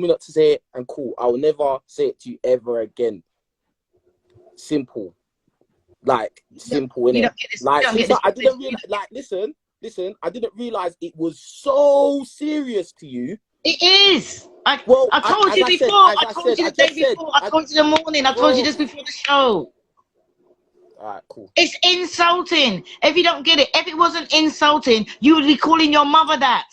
me not to say it, and cool. I'll never say it to you ever again. Simple. Like, simple, innit? Like, I didn't realize, like, listen, I didn't realize it was so serious to you. It is. I told you before. I told you the day before. I told you the morning. I told you just before the show. All right, cool. It's insulting. If you don't get it, if it wasn't insulting, you would be calling your mother that.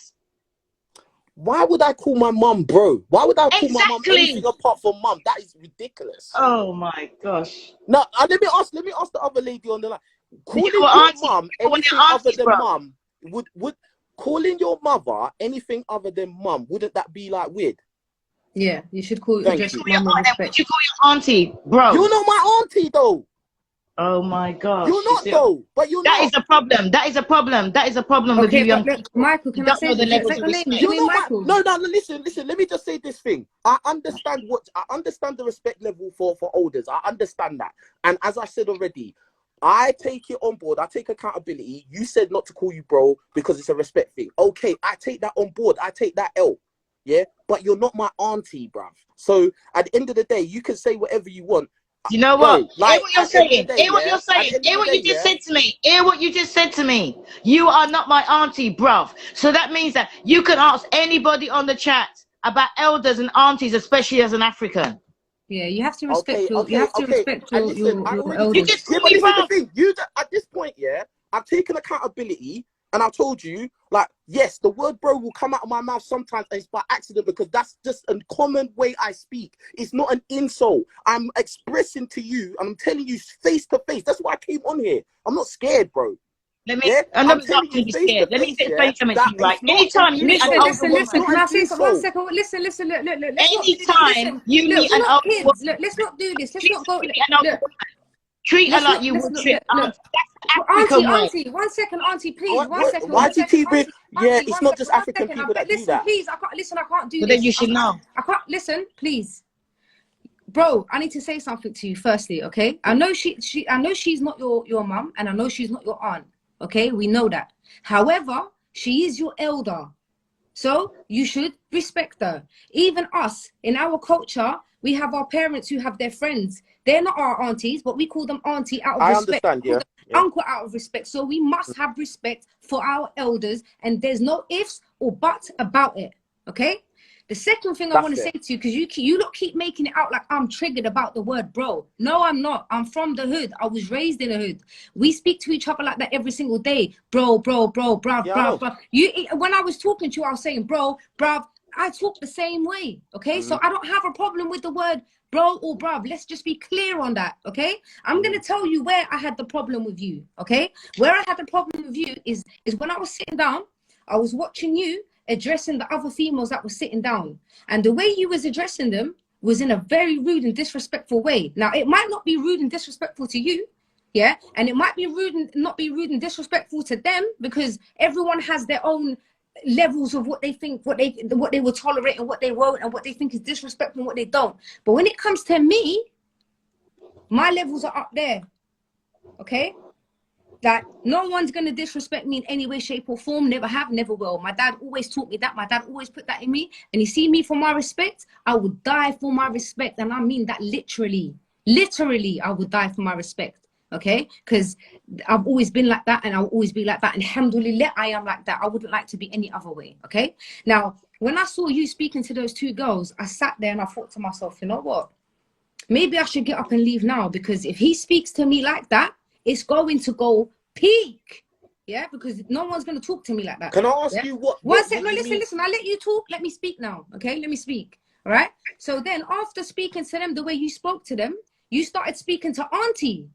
Why would I call my mum, bro? Why would I call my mum anything apart from mum? That is ridiculous. Oh my gosh. Now, let me ask the other lady on the line. Calling your mum anything other than mum, would calling your mother anything other than mum, wouldn't that be like weird? Yeah, you should call your Would you call your auntie, bro? You're not my auntie though. Oh my gosh. You're not though, but you're not. That is a problem. That is a problem. That is a problem with you young people. Michael, can I say the levels of respect? You're not Michael. No, listen. Let me just say this thing. I understand the respect level for elders. I understand that. And as I said already, I take it on board. I take accountability. You said not to call you bro because it's a respect thing. Okay, I take that on board. I take that L. Yeah, but you're not my auntie, bruv. So at the end of the day, you can say whatever you want. You know what? Hear what you're saying. Hear what you're saying. Hear what you just said to me. Hear what you just said to me. You are not my auntie, bruv. So that means that you can ask anybody on the chat about elders and aunties, especially as an African. Yeah, you have to respect your elders. You just call me bruv. You at this point, yeah, I've taken accountability. And I told you, like, yes, the word bro will come out of my mouth sometimes, and it's by accident because that's just a common way I speak. It's not an insult. I'm expressing to you, and I'm telling you face to face. That's why I came on here. I'm not scared, bro. I'm not scared. Let me explain something to you, right? Anytime you meet an older woman, can I say something? 1 second. Listen, look. Anytime you meet an older woman, let's not do this. Let's not go. Treat her like you would treat Auntie, 1 second, Auntie, please. 1 second. Why do you keep it? Yeah, it's not just African people that do that. Please, I can't do this. But then you should know. I can't, listen, please. Bro, I need to say something to you firstly, okay? I know she's not your mum, and I know she's not your aunt, okay? We know that. However, she is your elder. So you should respect her. Even us, in our culture, we have our parents who have their friends. They're not our aunties, but we call them auntie out of respect. I understand, yeah. Uncle out of respect. So we must have respect for our elders, and there's no ifs or buts about it, okay? The second thing I want to say to you, because you lot keep making it out like I'm triggered about the word bro. No, I'm not. I'm from the hood. I was raised in the hood. We speak to each other like that every single day. Bro, bruv. When I was talking to you, I was saying bro, bruv. I talk the same way, okay? So I don't have a problem with the word bro or bruv. Let's just be clear on that, okay? I'm going to tell you where I had the problem with you, okay? Where I had the problem with you is when I was sitting down, I was watching you addressing the other females that were sitting down. And the way you was addressing them was in a very rude and disrespectful way. Now, it might not be rude and disrespectful to you, yeah? And it might be not be rude and disrespectful to them, because everyone has their own levels of what they think, what they will tolerate and what they won't, and what they think is disrespectful and what they don't. But when it comes to me, my levels are up there, okay? That no one's going to disrespect me in any way, shape or form. Never have, never will. My dad always taught me that. My dad always put that in me. And you see me for my respect, I would die for my respect. And I mean that literally. Literally, I would die for my respect. Okay, because I've always been like that, and I'll always be like that. And alhamdulillah, I am like that. I wouldn't like to be any other way. Okay, now when I saw you speaking to those two girls, I sat there and I thought to myself, you know what, maybe I should get up and leave now, because if he speaks to me like that, it's going to go peak. Yeah, because no one's going to talk to me like that. Can I ask you what? One second, no, listen, I let you talk, let me speak now. Okay, let me speak. All right, so then after speaking to them the way you spoke to them, you started speaking to auntie.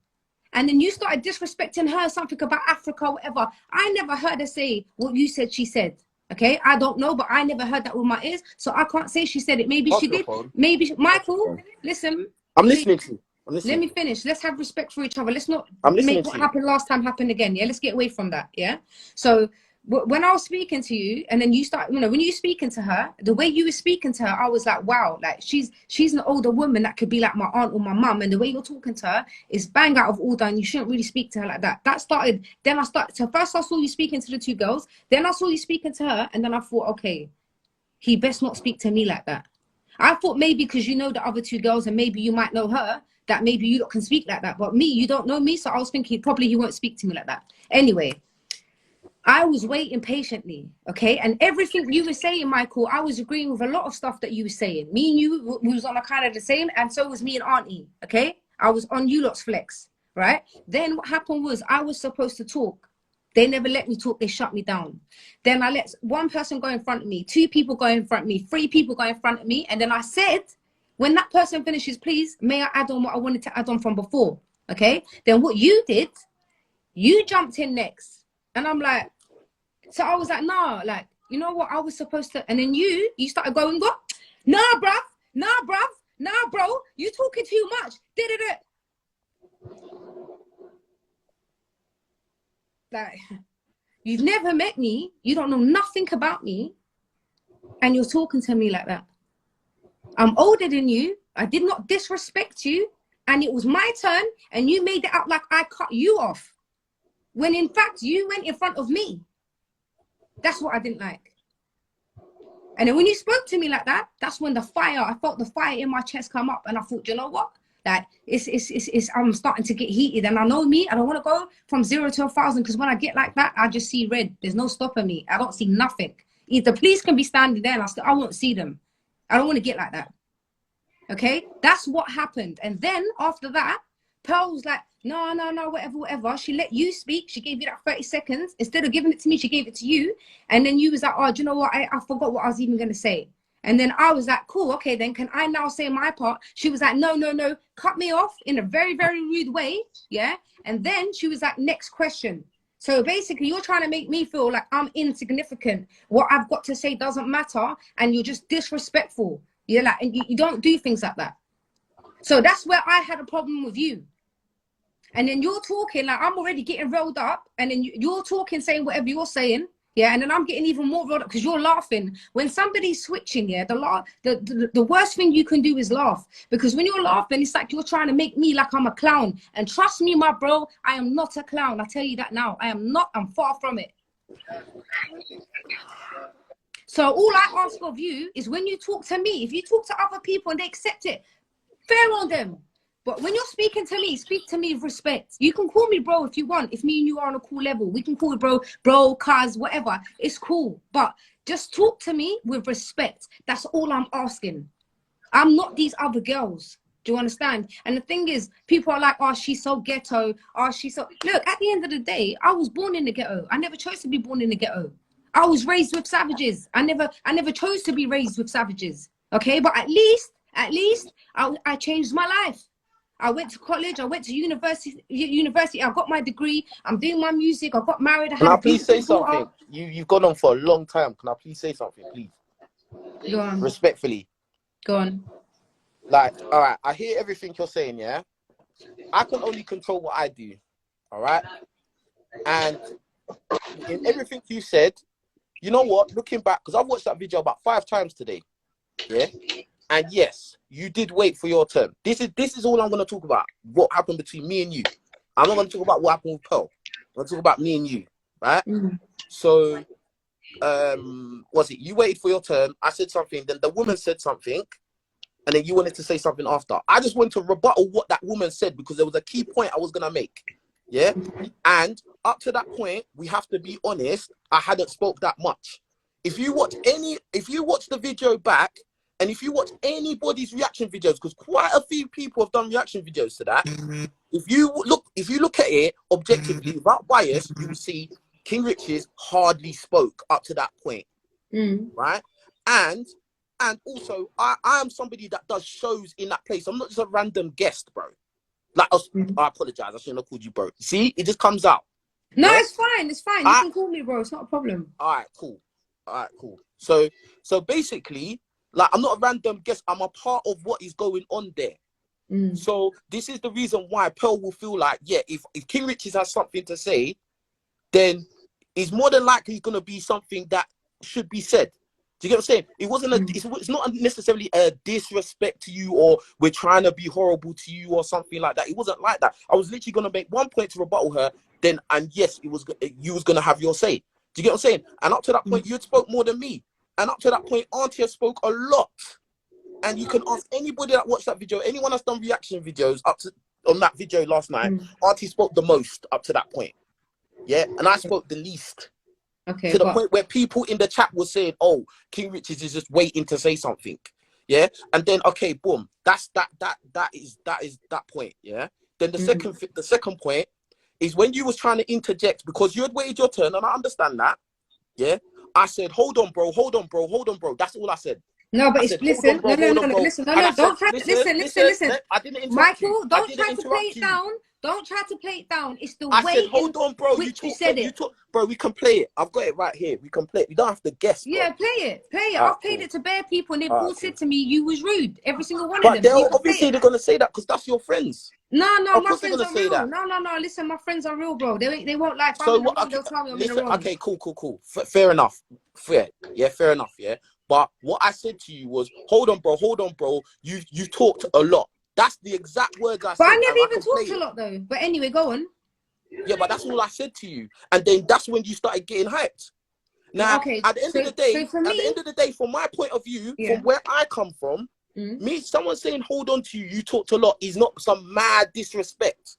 And then you started disrespecting her, something about Africa, whatever. I never heard her say what you said she said. Okay, I don't know, but I never heard that with my ears. So I can't say she said it. Maybe she did. Maybe Michael, listen. I'm listening to you. Let me finish. Let's have respect for each other. Let's not make what happened last time happen again. Yeah, let's get away from that. Yeah. So when I was speaking to you, and then you start, you know, when you speaking to her, the way you were speaking to her, I was like, wow, like she's an older woman that could be like my aunt or my mum, and the way you're talking to her is bang out of order, and you shouldn't really speak to her like that. That started. Then I started. So first I saw you speaking to the two girls, then I saw you speaking to her, and then I thought, okay, he best not speak to me like that. I thought maybe because you know the other two girls and maybe you might know her, that maybe you lot can speak like that. But me, you don't know me, so I was thinking probably he won't speak to me like that. Anyway, I was waiting patiently, okay? And everything you were saying, Michael, I was agreeing with a lot of stuff that you were saying. Me and you, we was on a kind of the same, and so was me and Auntie, okay? I was on you lot's flex, right? Then what happened was I was supposed to talk. They never let me talk. They shut me down. Then I let one person go in front of me, 2 people go in front of me, 3 people go in front of me. And then I said, when that person finishes, please, may I add on what I wanted to add on from before? Okay. Then what you did, you jumped in next. And I'm like, so I was like, nah, like, you know what? I was supposed to. And then you started going, what? Nah, bruv. Nah, bruv. Nah, bro. You talking too much. Da-da-da. Like, you've never met me, you don't know nothing about me, and you're talking to me like that. I'm older than you, I did not disrespect you, and it was my turn, and you made it out like I cut you off, when in fact you went in front of me. That's what I didn't like. And then when you spoke to me like that, that's when I felt the fire in my chest come up, and I thought, you know what? Like, I'm starting to get heated, and I know me, I don't want to go from 0 to 1,000, because when I get like that, I just see red. There's no stopping me. I don't see nothing. If the police can be standing there, and I won't see them. I don't want to get like that. Okay? That's what happened. And then after that, Pearl was like, no, whatever. She let you speak. She gave you that 30 seconds. Instead of giving it to me, she gave it to you. And then you was like, oh, do you know what? I forgot what I was even going to say. And then I was like, cool, okay, then can I now say my part? She was like, no, cut me off in a very, very rude way, yeah? And then she was like, next question. So basically, you're trying to make me feel like I'm insignificant. What I've got to say doesn't matter, and you're just disrespectful. You're like, and you don't do things like that. So that's where I had a problem with you. And then you're talking, like, I'm already getting rolled up, and then you're talking, saying whatever you're saying. Yeah, and then I'm getting even more rolled up because you're laughing. When somebody's switching, yeah, the worst thing you can do is laugh. Because when you're laughing, it's like you're trying to make me like I'm a clown. And trust me, my bro, I am not a clown. I tell you that now. I am not. I'm far from it. So all I ask of you is when you talk to me, if you talk to other people and they accept it, fair on them. But when you're speaking to me, speak to me with respect. You can call me bro if you want. If me and you are on a cool level, we can call it bro, cuz, whatever. It's cool. But just talk to me with respect. That's all I'm asking. I'm not these other girls. Do you understand? And the thing is, people are like, oh, she's so ghetto. Oh, she's so... Look, at the end of the day, I was born in the ghetto. I never chose to be born in the ghetto. I was raised with savages. I never chose to be raised with savages. Okay? But at least, I changed my life. I went to college. I went to university. I got my degree. I'm doing my music. I got married. Can I please say something? You've gone on for a long time. Can I please say something, please? Go on. Respectfully. Go on. Like, all right, I hear everything you're saying, yeah? I can only control what I do, all right? And in everything you said, you know what? Looking back, because I've watched that video about 5 times today, yeah? And yes, you did wait for your turn. This is all I'm going to talk about. What happened between me and you. I'm not going to talk about what happened with Pearl. I'm going to talk about me and you, right? Mm-hmm. So, was it you waited for your turn? I said something. Then the woman said something. And then you wanted to say something after. I just wanted to rebuttal what that woman said because there was a key point I was going to make. Yeah? And up to that point, we have to be honest, I hadn't spoke that much. If you watch the video back, and if you watch anybody's reaction videos, because quite a few people have done reaction videos to that, if you look at it objectively, without bias, you will see King Riches hardly spoke up to that point, right? And also, I am somebody that does shows in that place. I'm not just a random guest, bro. Like, I apologize. I shouldn't have called you bro. See, it just comes out. No, yeah? It's fine. It's fine. You can call me bro. It's not a problem. All right, cool. So basically, like, I'm not a random guest. I'm a part of what is going on there. So this is the reason why Pearl will feel like, yeah, if King Riches has something to say, then it's more than likely going to be something that should be said. Do you get what I'm saying? It wasn't it's not necessarily a disrespect to you or we're trying to be horrible to you or something like that. It wasn't like that. I was literally going to make one point to rebuttal her, and yes, you was going to have your say. Do you get what I'm saying? And up to that point, you had spoke more than me. And up to that point, Auntie has spoke a lot. And you can ask anybody that watched that video, anyone that's done reaction videos up to on that video last night. Auntie spoke the most up to that point. Yeah, and I spoke the least. Okay. To the point where people in the chat were saying, "Oh, King Richards is just waiting to say something." Yeah, and then okay, boom. That's that is that point. Yeah. Then the second point is when you was trying to interject because you had waited your turn, and I understand that. Yeah. I said, hold on, bro. That's all I said. No, but listen, no, listen, don't try to listen. I didn't interrupt Michael, you. don't try to play it down. Don't try to play it down. It's the I way said, hold on, bro. you said it. Bro, we can play it. I've got it right here. We can play it. We don't have to guess, bro. Yeah, play it. I've played it to bare people, and they've all said to me, you was rude. Every single one of them. But obviously they're gonna say that because that's your friends. No, my friends are real. No. Listen, my friends are real, bro. They won't lie. So what? They'll tell me I'm in the wrong. Okay, cool. Fair enough. Fair enough. Yeah. But what I said to you was, hold on, bro. You talked a lot. That's the exact words I said. But I never even talked a lot though. But anyway, go on. Yeah, but that's all I said to you, and then that's when you started getting hyped. Now, at the end of the day, from my point of view, from where I come from, someone saying hold on to you talked a lot is not some mad disrespect.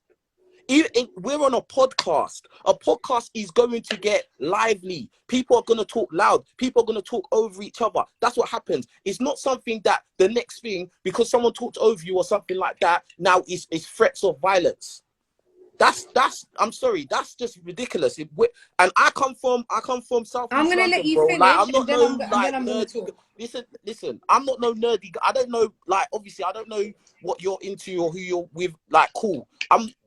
We're on a podcast. A podcast is going to get lively. People are going to talk loud. People are going to talk over each other. That's what happens. It's not something that the next thing, because someone talked over you or something like that, now is threats of violence. I'm sorry, that's just ridiculous. And I come from South. I'm gonna let you finish. Like, I'm not nerdy. Listen. I'm not no nerdy. I don't know. Like, obviously, I don't know what you're into or who you're with. Like, cool.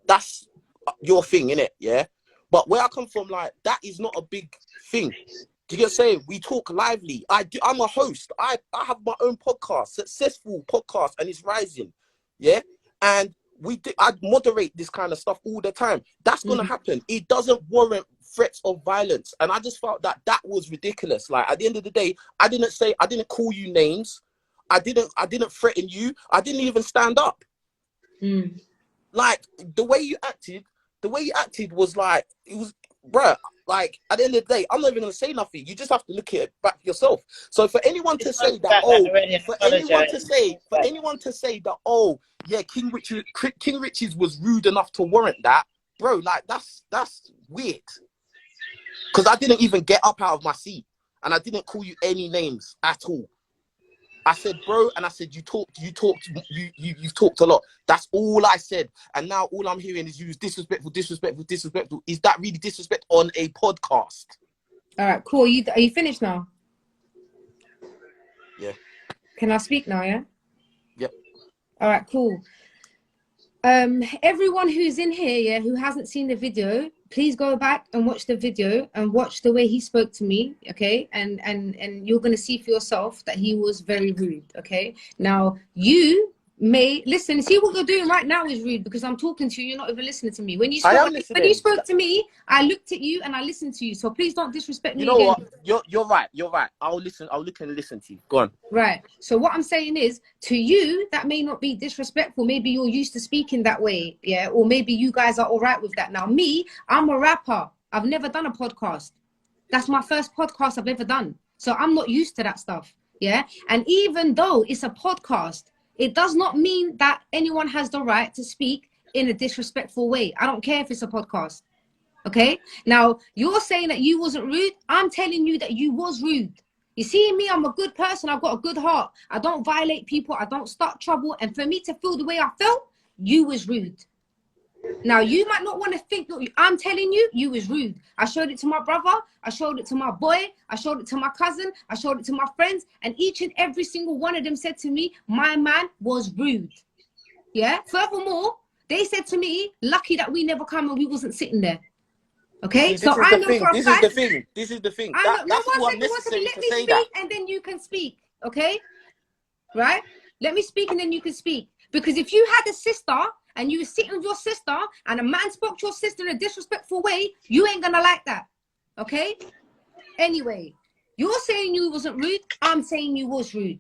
That's your thing, innit? Yeah. But where I come from, like, that is not a big thing. Do you get what I'm saying? We talk lively. I'm a host. I have my own podcast, successful podcast, and it's rising. Yeah. And I moderate this kind of stuff all the time. That's gonna happen. It doesn't warrant threats of violence, and I just felt that was ridiculous. Like, at the end of the day, I didn't call you names. I didn't threaten you. I didn't even stand up. Like, the way you acted was like, it was, bruh. Like, at the end of the day, I'm not even gonna say nothing. You just have to look at it back yourself. So for anyone to say that, for anyone to say that, oh yeah, King Richards was rude enough to warrant that, bro. Like, that's weird. Because I didn't even get up out of my seat, and I didn't call you any names at all. I said, bro, and I said, you've talked a lot. That's all I said. And now all I'm hearing is you was disrespectful. Is that really disrespect on a podcast? All right, cool. Are you finished now? Yeah. Can I speak now, yeah? Yep. All right, cool. Everyone who's in here, yeah, who hasn't seen the video, please go back and watch the video and watch the way he spoke to me, okay? And you're going to see for yourself that he was very rude, okay? Now, you may listen. See, what you're doing right now is rude because I'm talking to you. You're not even listening to me. When you spoke to me, I looked at you and I listened to you. So please don't disrespect me. You know again. What? You're right. I'll listen. I'll look and listen to you. Go on. Right. So what I'm saying is, to you, that may not be disrespectful. Maybe you're used to speaking that way, yeah? Or maybe you guys are all right with that. Now, me, I'm a rapper. I've never done a podcast. That's my first podcast I've ever done. So I'm not used to that stuff, yeah? And even though it's a podcast, it does not mean that anyone has the right to speak in a disrespectful way. I don't care if it's a podcast, okay? Now, you're saying that you wasn't rude. I'm telling you that you was rude. You see me, I'm a good person. I've got a good heart. I don't violate people. I don't start trouble. And for me to feel the way I felt, you was rude. Now, you might not want to think, look, I'm telling you, you was rude. I showed it to my brother. I showed it to my boy. I showed it to my cousin. I showed it to my friends. And each and every single one of them said to me, my man was rude. Yeah. Furthermore, they said to me, lucky that we never come and we wasn't sitting there. Okay. This is the thing. That's what unnecessary to say that. And then you can speak. Okay. Right. Let me speak and then you can speak. Because if you had a sister and you were sitting with your sister and a man spoke to your sister in a disrespectful way, you ain't gonna like that, okay? Anyway, you're saying you wasn't rude. I'm saying you was rude.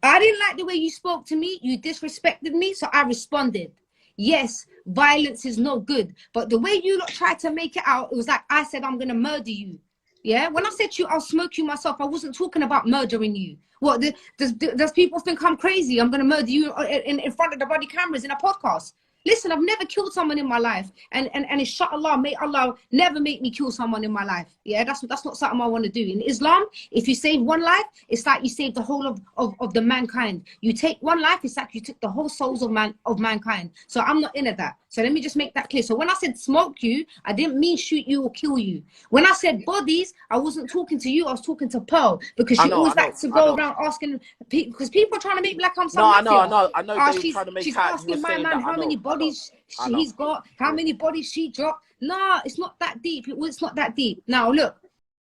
I didn't like the way you spoke to me. You disrespected me, so I responded. Yes, violence is no good. But the way you lot tried to make it out, it was like I said I'm gonna murder you. Yeah, when I said to you, I'll smoke you myself, I wasn't talking about murdering you. What, does people think I'm crazy? I'm going to murder you in front of the body cameras in a podcast? Listen, I've never killed someone in my life. And inshallah, may Allah never make me kill someone in my life. Yeah, that's not something I want to do. In Islam, if you save one life, it's like you save the whole of the mankind. You take one life, it's like you took the whole souls of mankind. So I'm not into that. So let me just make that clear. So when I said smoke you, I didn't mean shoot you or kill you. When I said bodies, I wasn't talking to you, I was talking to Pearl. Because she always likes to go around asking people, because people are trying to make me like I'm some mafia. I know they're trying to make she's out asking my man how many bodies he's got, how many bodies she dropped. Nah, it's not that deep. It's not that deep. Now look,